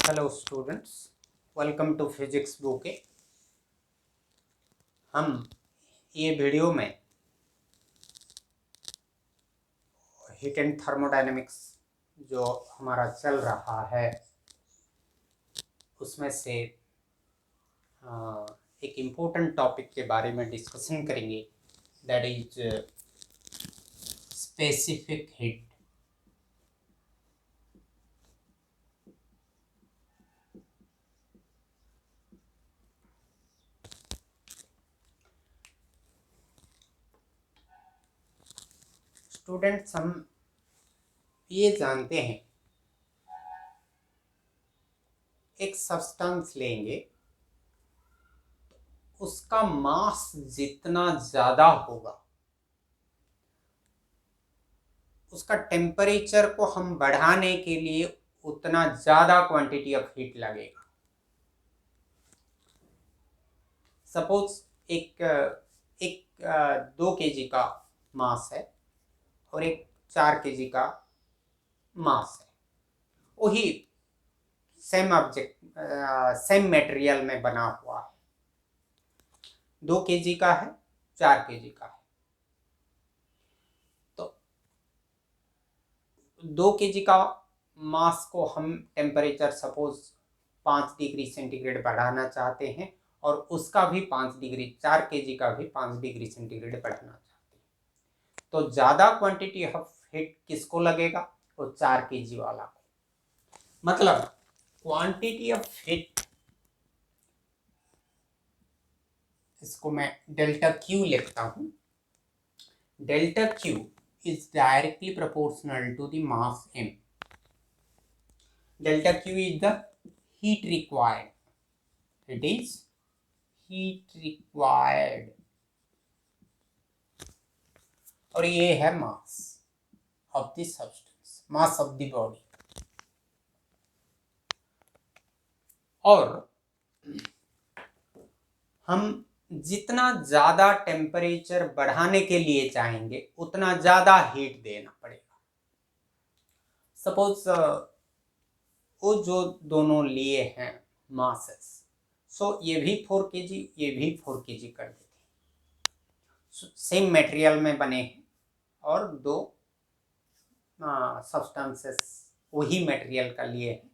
Hello students, welcome to physics bouquet. हम ये video में हीट एंड थर्मोडायनेमिक्स जो हमारा चल रहा है उसमें से एक इम्पोर्टेंट टॉपिक के बारे में डिस्कशन करेंगे, that is specific heat. Students, हम ये जानते हैं एक सब्सटेंस लेंगे, उसका मास जितना ज़्यादा होगा उसका टेम्परेचर को हम बढ़ाने के लिए उतना ज़्यादा क्वांटिटी ऑफ हीट लगेगा। सपोज एक 2 kg का मास है और एक 4 kg का मास है, वही सेम ऑब्जेक्ट सेम मटेरियल में बना हुआ है। 2 kg का है, 4 kg का है, तो 2 kg का मास को हम टेम्परेचर सपोज 5 डिग्री सेंटीग्रेड बढ़ाना चाहते हैं और उसका भी 5 डिग्री, 4 kg का भी 5 डिग्री सेंटीग्रेड बढ़ाना चाहते हैं, तो ज़्यादा क्वांटिटी ऑफ हीट किसको लगेगा? वो 4 kg वाला को। मतलब क्वांटिटी ऑफ हीट, इसको मैं डेल्टा क्यू लिखता हूं। Delta Q is directly proportional to the mass m। Delta Q is the heat required. It is heat required और ये है mass of the substance, mass of the body. और हम जितना ज़्यादा टेम्परेचर बढ़ाने के लिए चाहेंगे उतना ज़्यादा हीट देना पड़ेगा। सपोज वो जो दोनों लिए हैं मासेस, सो ये भी 4 kg, ये भी 4 kg कर देते हैं। सेम मटेरियल में बने हैं और दो सब्सटेंसेस वही मटेरियल का लिए हैं।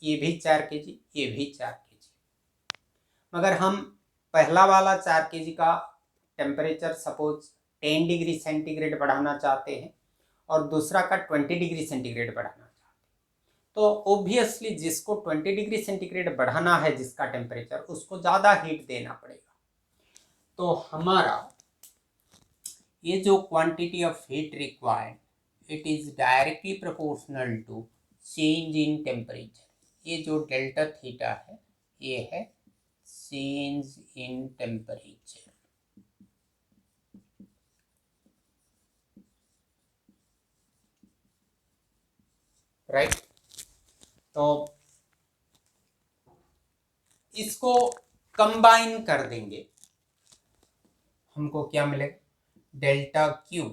ये भी 4 kg, ये भी 4 kg। मगर हम पहला वाला 4 kg का टेम्परेचर सपोज 10 डिग्री सेंटीग्रेड बढ़ाना चाहते हैं और दूसरा का 20 डिग्री सेंटीग्रेड बढ़ाना चाहते हैं, तो ऑब्वियसली जिसको 20 डिग्री सेंटीग्रेड बढ़ाना है, जिसका टेम्परेचर, उसको ज़्यादा हीट देना पड़ेगा। तो हमारा ये जो quantity of heat required, it is directly proportional to change in temperature. ये जो डेल्टा थीटा है, ये है चेंज इन टेम्परेचर, राइट। तो इसको कंबाइन कर देंगे, हमको क्या मिलेगा? Delta Q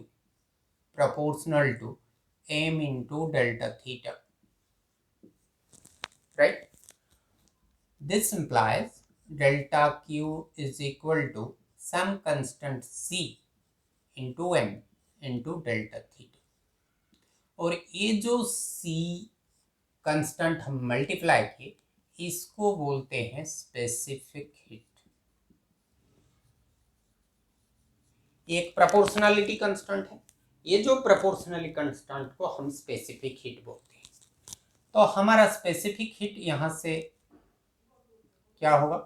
proportional to m into delta theta, right? This implies delta q is equal to some constant c into m into delta theta। और ये जो c constant हम मल्टीप्लाई किए, इसको बोलते हैं स्पेसिफिक हीट। ये एक प्रोपोर्शनलिटी कांस्टेंट है। ये जो प्रोपोर्शनलिटी कांस्टेंट को हम स्पेसिफिक हीट बोलते हैं। तो हमारा स्पेसिफिक हीट यहाँ से क्या होगा?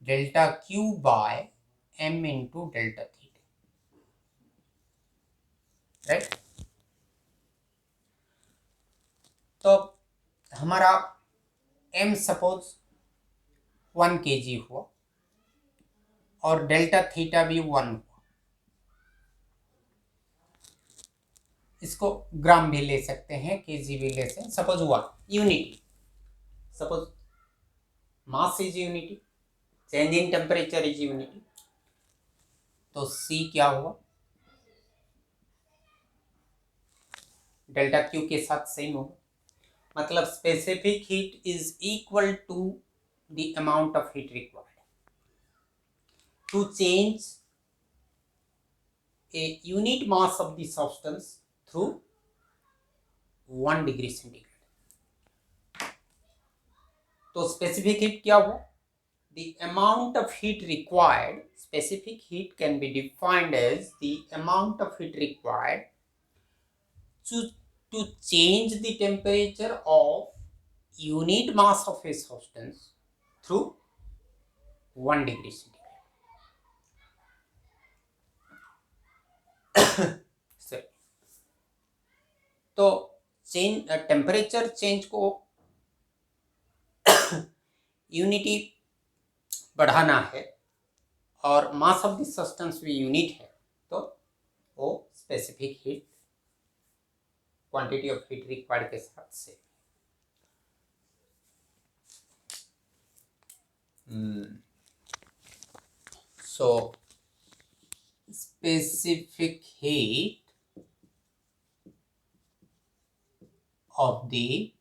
Delta Q by M into delta theta, right. तो हमारा एम सपोज 1 kg हुआ और डेल्टा थीटा भी 1 हुआ। इसको ग्राम भी ले सकते हैं, केजी भी ले सकते हैं। सपोज हुआ unity, suppose mass is unity, change in temperature is unity, तो सी क्या हुआ? डेल्टा क्यू के साथ सेम होगा। मतलब specific heat is equal to the amount of heat required to change a unit mass of the substance through 1 degree centigrade. तो specific heat क्या हुआ? The amount of heat required, specific heat can be defined as the amount of heat required to change the temperature of unit mass of a substance through 1 degree centigrade। तो change temperature change को unity बढ़ाना है और मास of the substance भी unit है, तो वो specific heat quantity of heat required के साथ से so specific heat of the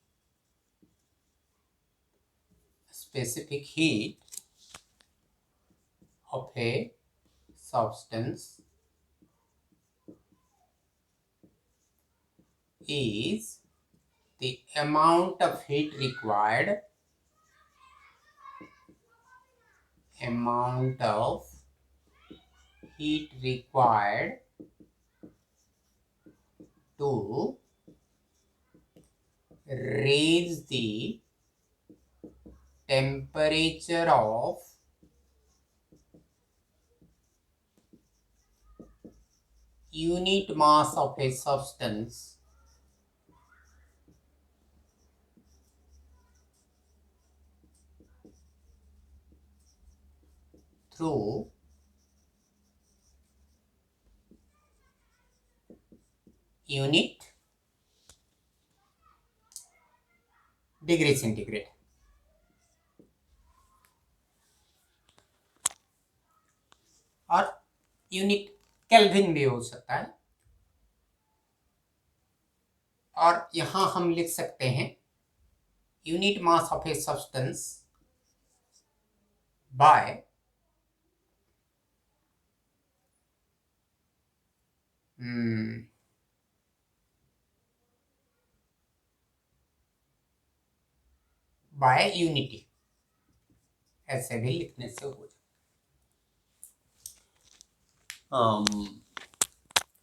specific heat of a substance is the amount of heat required to raise the temperature of unit mass of a substance through unit degree centigrade. और unit kelvin भी हो सकता है, और यहां हम लिख सकते हैं unit mass of a substance by by unity, ऐसे भी लिखने से हो जाए।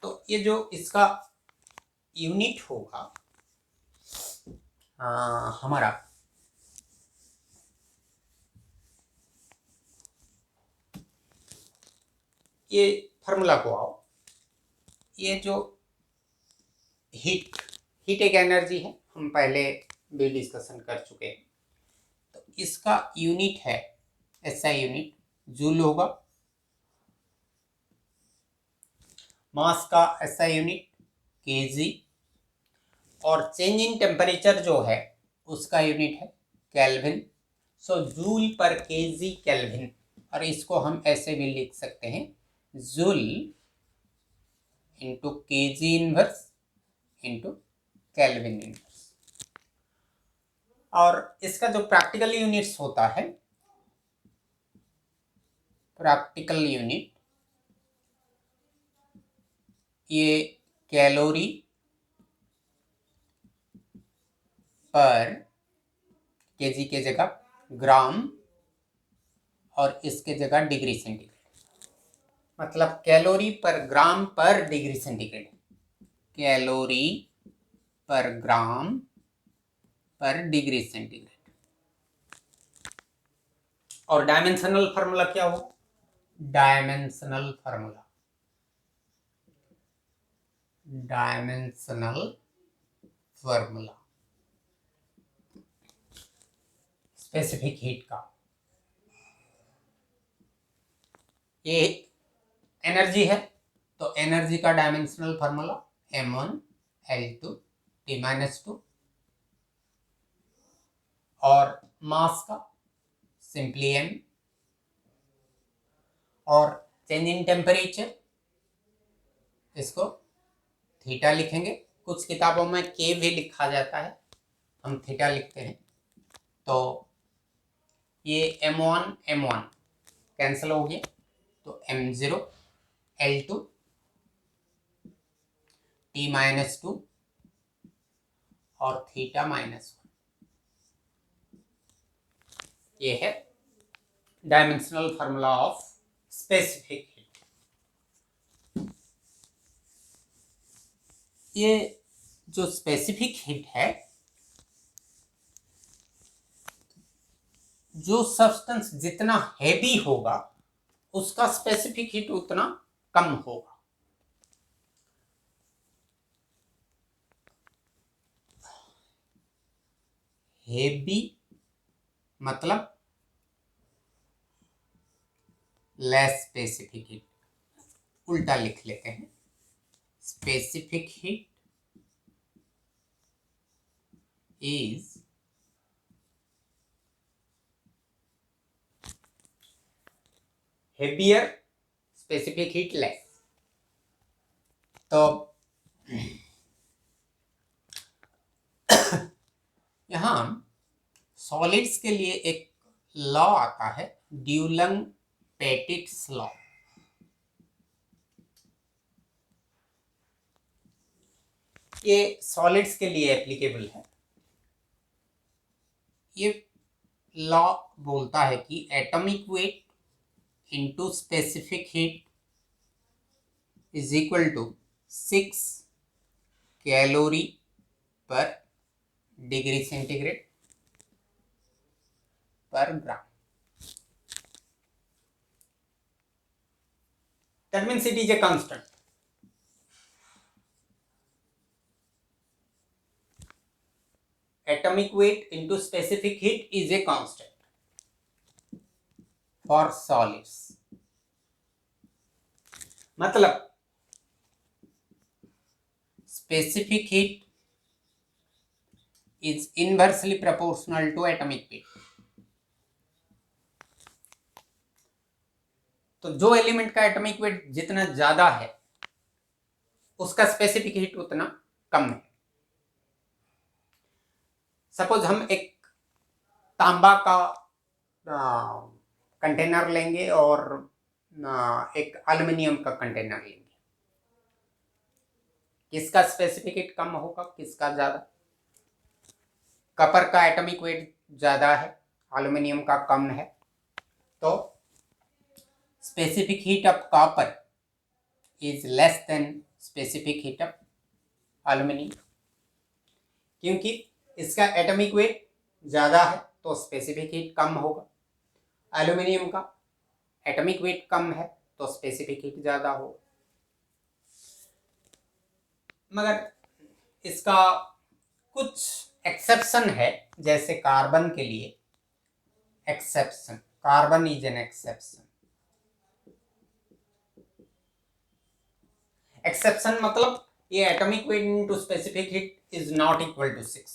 तो ये जो इसका यूनिट होगा हमारा ये फार्मूला को आओ, ये जो हीट एक एनर्जी है, हम पहले भी डिस्कशन कर चुके हैं। तो इसका यूनिट है एसआई यूनिट जूल होगा, मास का एसआई यूनिट केजी, और चेंज इन टेम्परेचर जो है उसका यूनिट है केल्विन। सो जूल पर केजी केल्विन, और इसको हम ऐसे भी लिख सकते हैं joule into KG inverse into kelvin inverse. और इसका जो प्रैक्टिकल यूनिट्स होता है, प्रैक्टिकल यूनिट ये कैलोरी पर केजी के जगह ग्राम और इसके जगह डिग्री सेंटीग्रेड, मतलब calorie per gram per degree centigrade, calorie per gram per degree centigrade. और डायमेंशनल फार्मूला क्या हो? डायमेंशनल फार्मूला स्पेसिफिक हीट का, ये एनर्जी है तो एनर्जी का डायमेंशनल फार्मूला m1L2T-2, और मास का सिंपली m, और चेंज इन टेम्परेचर इसको थीटा लिखेंगे, कुछ किताबों में के भी लिखा जाता है, हम थीटा लिखते हैं, तो ये m1 m1 कैंसिल हो गया, तो m0 L2 t-2 और थीटा -1, ये है dimensional formula of specific heat. ये जो स्पेसिफिक हीट है, जो सब्सटेंस जितना हैवी होगा उसका स्पेसिफिक हीट उतना कम होगा। हैवी मतलब लेस स्पेसिफिक हीट, उल्टा लिख लेते हैं, specific heat is heavier, specific heat less. तो यहां सॉलिड्स के लिए एक लॉ आता है, ड्यूलंग-पेटिट्स लॉ। ये सॉलिड्स के लिए एप्लीकेबल है। ये लॉ बोलता है कि atomic weight into specific heat is equal to 6 calorie per degree centigrade per gram. That means it is a constant. Atomic weight into specific heat is a constant for solids. मतलब specific heat is inversely proportional to atomic weight. तो जो element का atomic weight जितना ज्यादा है उसका specific heat उतना कम है। सपोज हम एक तांबा का कंटेनर लेंगे और एक एल्युमिनियम का कंटेनर लेंगे, किसका स्पेसिफिक हीट कम होगा, किसका ज्यादा? कॉपर का एटॉमिक वेट ज्यादा है, एल्युमिनियम का कम है, तो specific heat of copper is less than specific heat of aluminum, क्योंकि इसका एटॉमिक वेट ज़्यादा है तो स्पेसिफिक हीट कम होगा। एल्युमिनियम का एटॉमिक वेट कम है तो स्पेसिफिक हीट ज़्यादा होगा। मगर इसका कुछ एक्सेप्शन है, जैसे कार्बन के लिए exception, carbon is an exception. Exception मतलब ये atomic weight into specific heat is not equal to 6,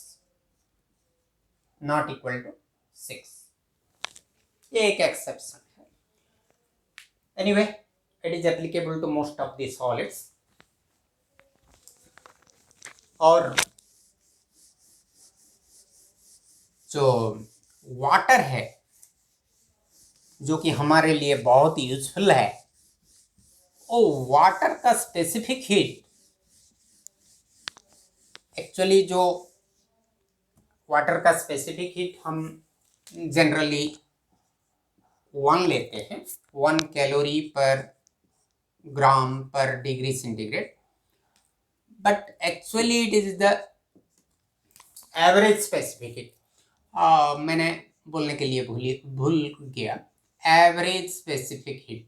not equal to 6, ये एक एक्सेप्शन है। Anyway it is applicable to most of the solids. और जो वाटर है, जो कि हमारे लिए बहुत यूजफुल है, ओ वाटर का स्पेसिफिक हीट, एक्चुअली जो वाटर का स्पेसिफिक हीट हम जनरली 1 लेते हैं, 1 calorie per gram per degree centigrade, but actually it is the average specific heat. मैंने बोलने के लिए भूल गया, average specific heat,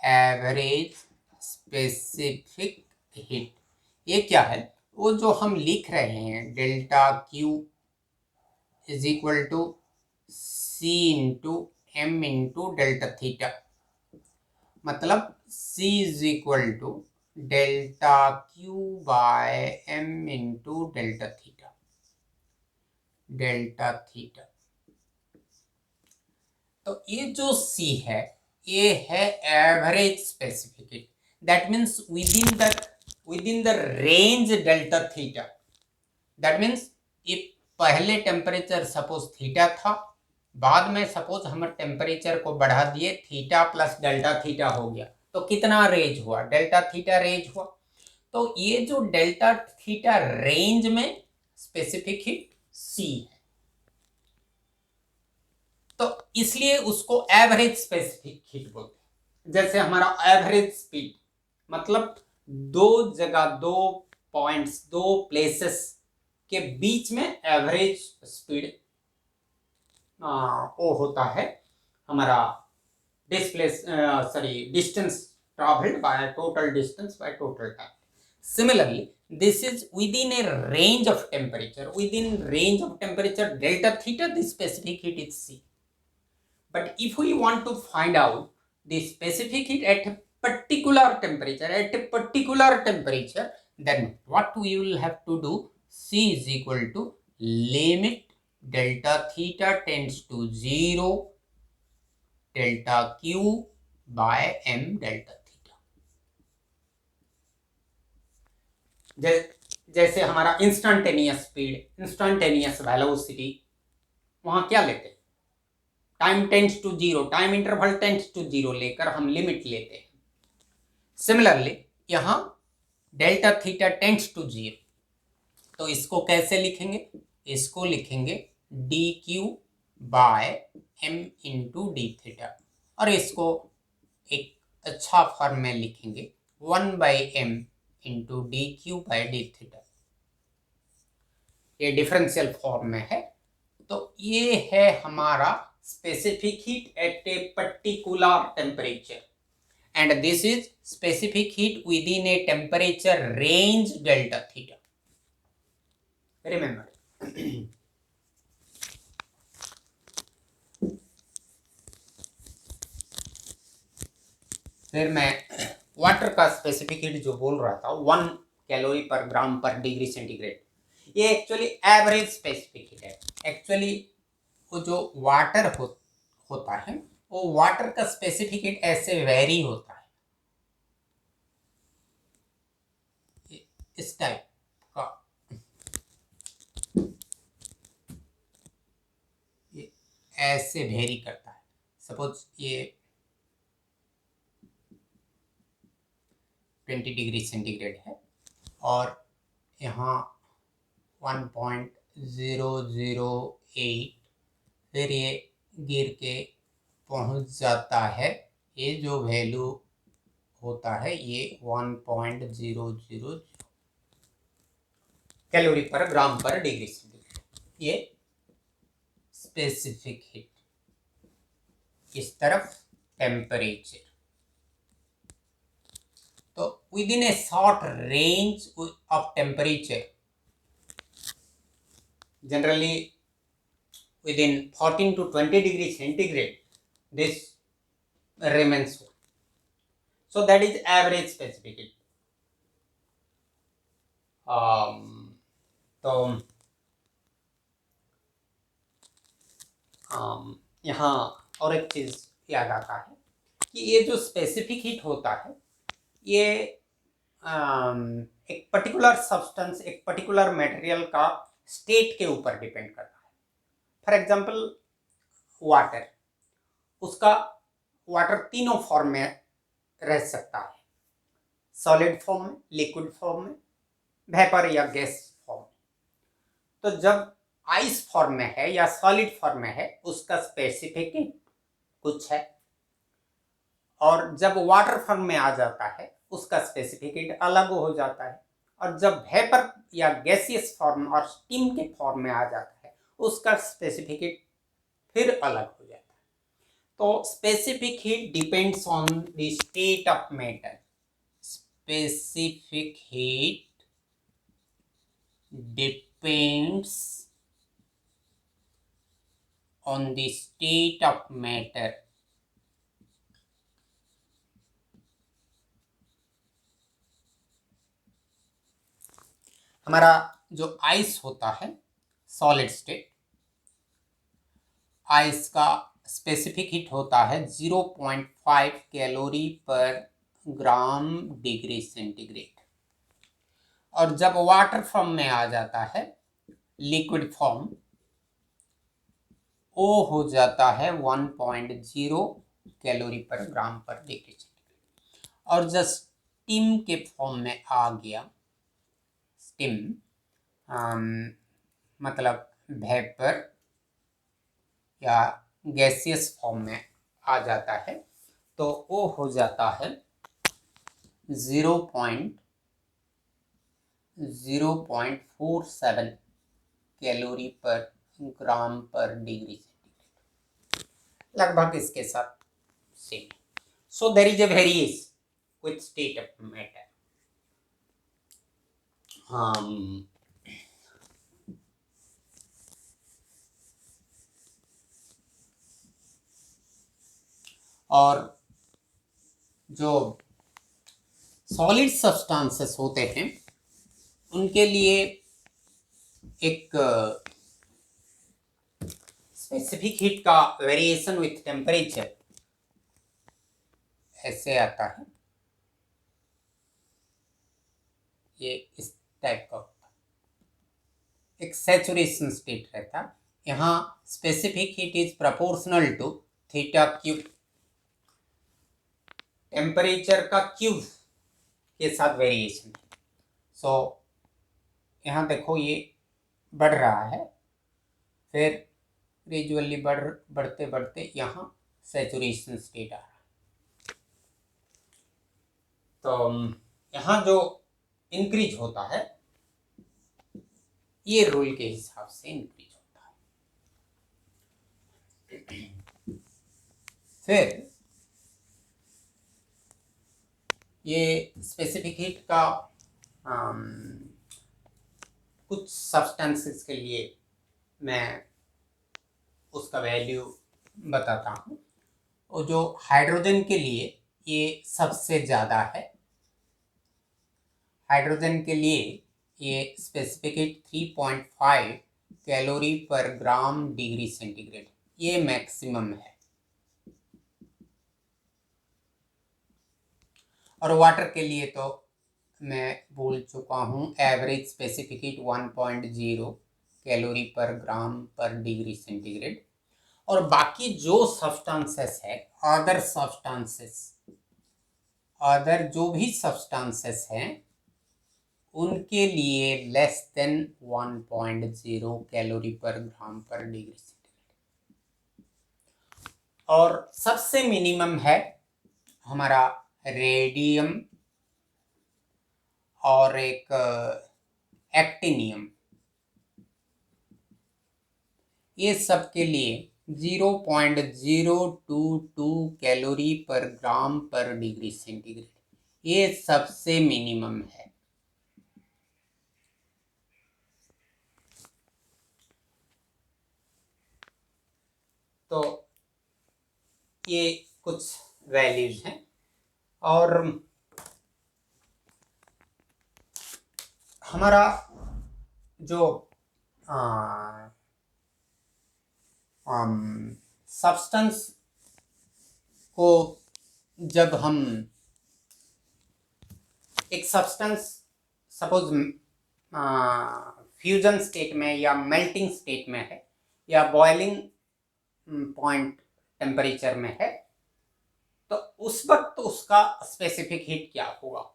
average specific heat ये क्या है? वो जो हम लिख रहे हैं, delta Q is equal to C into M into delta theta, मतलब C is equal to delta Q by M into delta theta, delta theta. तो ये जो सी है ये है average specific heat, that means within the range delta theta, that means ये पहले temperature suppose theta था, बाद में सपोज हम टेम्परेचर को बढ़ा दिए, थीटा प्लस डेल्टा थीटा हो गया, तो कितना रेंज हुआ, डेल्टा थीटा रेंज हुआ। तो ये जो डेल्टा थीटा रेंज में स्पेसिफिक हीट C है, तो इसलिए उसको एवरेज स्पेसिफिक हीट बोलते हैं। जैसे हमारा एवरेज स्पीड मतलब दो जगह, दो पॉइंट्स, दो प्लेसेस के बीच में एवरेज स्पीड वो होता है हमारा distance travelled by total distance by total time. Similarly, this is within a range of temperature. Within range of temperature delta theta, the specific heat is C. But if we want to find out the specific heat at a particular temperature, then what we will have to do? C is equal to limit delta theta tends to 0 delta Q by M delta theta. जैसे हमारा instantaneous speed, instantaneous velocity, वहां क्या लेते हैं, time tends to 0, time interval tends to 0 लेकर हम limit लेते हैं। सिमिलरली यहां डेल्टा थीटा टेंड्स टू 0, तो इसको कैसे लिखेंगे, इसको लिखेंगे D Q by M into D theta, और इसको एक अच्छा फॉर्म में लिखेंगे 1 by M into D Q by D theta. ये डिफरेंशियल फॉर्म में है। तो ये है हमारा specific heat at a particular temperature, and this is specific heat within a temperature range delta theta. Remember. फिर मैं वाटर का स्पेसिफिक हीट जो बोल रहा था 1 calorie per gram per degree centigrade, ये एक्चुअली एवरेज स्पेसिफिक हीट है। Actually वो जो वाटर होता है, वो वाटर का स्पेसिफिक हीट ऐसे वेरी होता है, इस टाइप का, ये ऐसे वेरी करता है। सपोज ये 20 डिग्री सेंटीग्रेड है और यहाँ 1.008, फिर ये गिर के पहुंच जाता है, ये जो वैल्यू होता है ये 1.000 calorie per gram per degree centigrade, ये स्पेसिफिक हीट। इस तरफ टेम्परेचर, तो within A short range of temperature, generally within 14 to 20 degree centigrade, this remains so. So that is average specific heat. तो यहाँ और एक चीज याद आता है कि ये जो स्पेसिफिक हीट होता है, ये एक पर्टिकुलर सब्सटेंस, एक पर्टिकुलर मटेरियल का स्टेट के ऊपर डिपेंड करता है। फॉर एग्जाम्पल वाटर, उसका वाटर तीनों फॉर्म में रह सकता है, सॉलिड फॉर्म में, लिक्विड फॉर्म में, वेपर या गैस फॉर्म में। तो जब आइस फॉर्म में है या सॉलिड फॉर्म में है, उसका स्पेसिफिक हीट कुछ है, और जब वाटर फॉर्म में आ जाता है उसका स्पेसिफिक हीट अलग हो जाता है, और जब वेपर या गैसियस फॉर्म और स्टीम के फॉर्म में आ जाता है उसका स्पेसिफिक हीट फिर अलग हो जाता है। तो specific heat depends on the state of matter. Specific heat depends on the state of matter. हमारा जो आइस होता है सॉलिड स्टेट, आइस का स्पेसिफिक हीट होता है 0.5 calorie per gram degree centigrade, और जब वाटर फॉर्म में आ जाता है, लिक्विड फॉर्म ओ हो जाता है 1.0 calorie per gram per degree centigrade. और जब स्टीम के फॉर्म में आ गया, स्टीम मतलब वेपर या गैसियस फॉर्म में आ जाता है, तो वो हो जाता है 0.47 calorie per gram per degree centigrade, लगभग इसके साथ same. So there is a variation with state of matter. और जो सॉलिड सब्सटेंसेस होते हैं उनके लिए एक स्पेसिफिक हीट का वेरिएशन विथ टेम्परेचर ऐसे आता है, ये इस टाइप का होता है, एक सैचुरेशन स्टेट रहता है। यहाँ specific heat is proportional to theta cube, temperature का क्यूब के साथ वेरिएशन। सो यहाँ देखो ये बढ़ रहा है, फिर ग्रेजुअली बढ़ते बढ़ते यहाँ सैचुरेशन स्टेट आ रहा है। तो यहाँ जो इंक्रीज होता है ये रूल के हिसाब से इंक्रीज होता है। फिर ये स्पेसिफिक हीट का कुछ सब्सटेंसेस के लिए मैं उसका वैल्यू बताता हूँ। और जो हाइड्रोजन के लिए ये सबसे ज़्यादा है, हाइड्रोजन के लिए ये specific heat 3.5 calorie per gram degree centigrade, ये मैक्सिमम है। और वाटर के लिए तो मैं बोल चुका हूँ, average specific heat 1.0 calorie per gram per degree centigrade. और बाकी जो सब्सटेंसेस है, अदर जो भी सब्सटेंसेस हैं उनके लिए less than 1.0 calorie per gram per degree centigrade. और सबसे मिनिमम है हमारा रेडियम और एक एक्टिनियम, ये सब के लिए 0.022 calorie per gram per degree centigrade, ये सबसे मिनिमम है। तो ये कुछ वैल्यूज हैं। और हमारा जो सब्सटेंस को जब हम एक सब्सटेंस सपोज फ्यूजन स्टेट में या मेल्टिंग स्टेट में है या बॉइलिंग पॉइंट टेम्परेचर में है, तो उस वक्त उसका स्पेसिफिक हीट क्या होगा।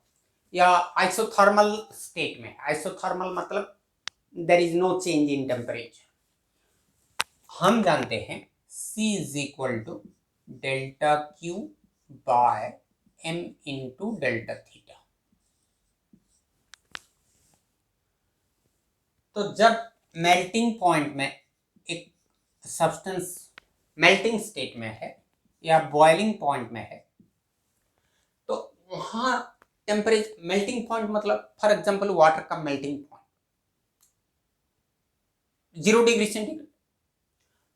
या आइसोथर्मल स्टेट में, आइसोथर्मल मतलब there is no change in temperature, हम जानते हैं C is equal to delta Q by M into delta theta. तो जब मेल्टिंग पॉइंट में एक सब्सटेंस मेल्टिंग स्टेट में है या बॉइलिंग पॉइंट में है, तो वहां टेम्परेचर, मेल्टिंग पॉइंट मतलब फॉर एग्जांपल वाटर का melting point 0 degree centigrade,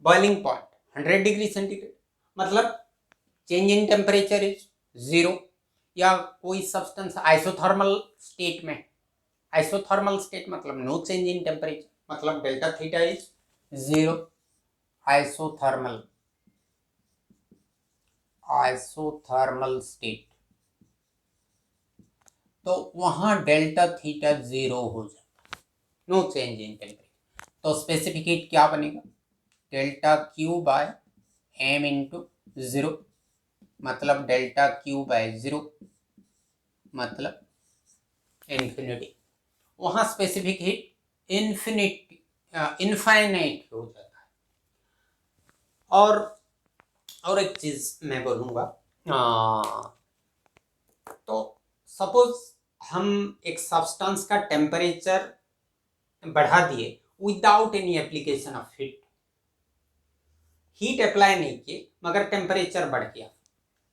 boiling point 100 degree centigrade, मतलब चेंज इन टेम्परेचर इज 0। या कोई सब्सटेंस आइसोथर्मल स्टेट में, आइसोथर्मल स्टेट मतलब नो चेंज इन टेम्परेचर, मतलब delta theta is 0। Isothermal state, तो वहां डेल्टा थीटा 0 हो जाता है, नो चेंज इन टेम्परेचर। तो स्पेसिफिक हीट क्या बनेगा, delta Q by M into 0, मतलब डेल्टा क्यू बाय 0 मतलब इन्फिनिटी। वहाँ स्पेसिफिक हीट इनफाइनाइट हो जाता है। और एक चीज मैं बोलूँगा, तो सपोज हम एक सब्सटेंस का टेम्परेचर बढ़ा दिए without any application of heat apply नहीं किए मगर टेम्परेचर बढ़ गया।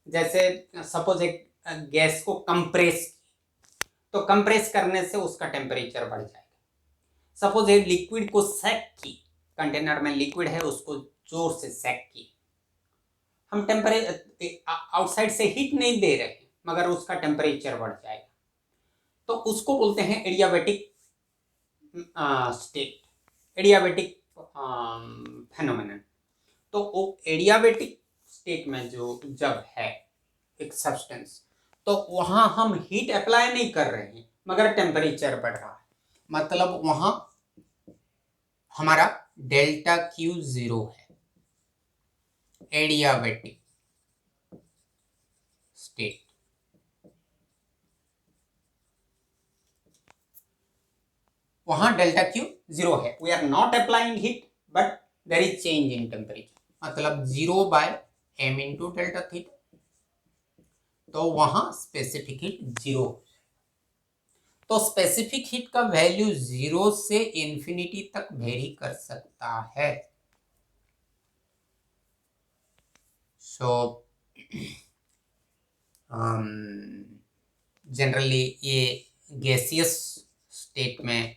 जैसे सपोज एक गैस को कंप्रेस, तो कंप्रेस करने से उसका टेम्परेचर बढ़ जाएगा। सपोज एक लिक्विड को सेक की, कंटेनर में लिक्विड है उसको जोर से सेक की, हम टेम्परेचर आउटसाइड से हीट नहीं दे रहे मगर उसका टेम्परेचर बढ़ जाएगा, तो उसको बोलते हैं एडियाबेटिक स्टेट, एडियाबेटिक फेनोमेनन। तो वो एडियाबेटिक स्टेट में जो जब है एक सब्सटेंस, तो वहां हम हीट अप्लाई नहीं कर रहे हैं मगर टेम्परेचर बढ़ रहा है, मतलब वहां हमारा डेल्टा क्यू 0 है, एडियाबेटिक स्टेट। वहां डेल्टा क्यू 0 है, we are not applying heat but there is change in temperature, मतलब 0 by M into delta theta, तो वहां स्पेसिफिक हीट 0। तो स्पेसिफिक हीट का वैल्यू 0 से इंफिनिटी तक वेरी कर सकता है। सो जनरली ये गैसियस स्टेट में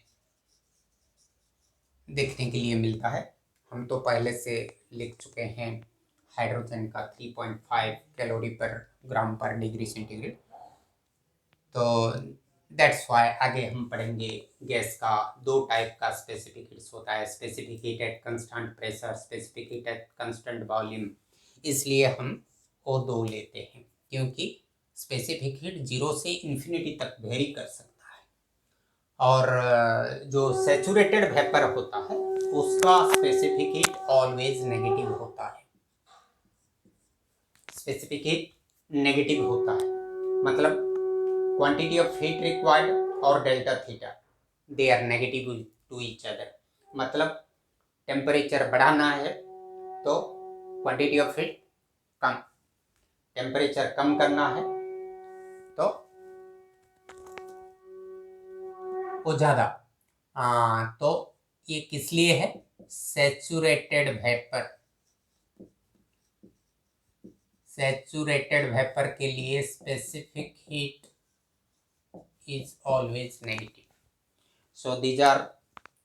देखने के लिए मिलता है। हम तो पहले से लिख चुके हैं हाइड्रोजन का 3.5 calorie per gram per degree centigrade, तो दैट्स वाई आगे हम पढ़ेंगे गैस का 2 टाइप का स्पेसिफिक हीट्स होता है, specific heat at constant pressure, specific heat at constant volume. इसलिए हम वो 2 लेते हैं क्योंकि स्पेसिफिक हीट 0 से इन्फिनिटी तक वेरी कर सकता है, और जो सैचुरेटेड वेपर होता है उसका स्पेसिफिक हीट ऑलवेज नेगेटिव होता है, स्पेसिफिक हीट नेगेटिव होता है, मतलब quantity of heat required और delta theta they are negative to each other। मतलब टेम्परेचर बढ़ाना है तो क्वांटिटी ऑफ हीट कम, टेम्परेचर कम करना है तो वो ज़्यादा। तो ये किस लिए है, सैचुरेटेड वेपर, सैचुरेटेड वेपर के लिए specific heat is always negative. So these are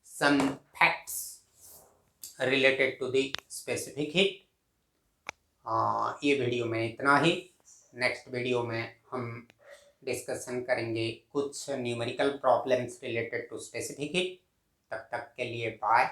some facts related to the specific heat। ये वीडियो में इतना ही। नेक्स्ट वीडियो में हम डिस्कशन करेंगे कुछ numerical problems related to specific heat. तब तक के लिए बाय।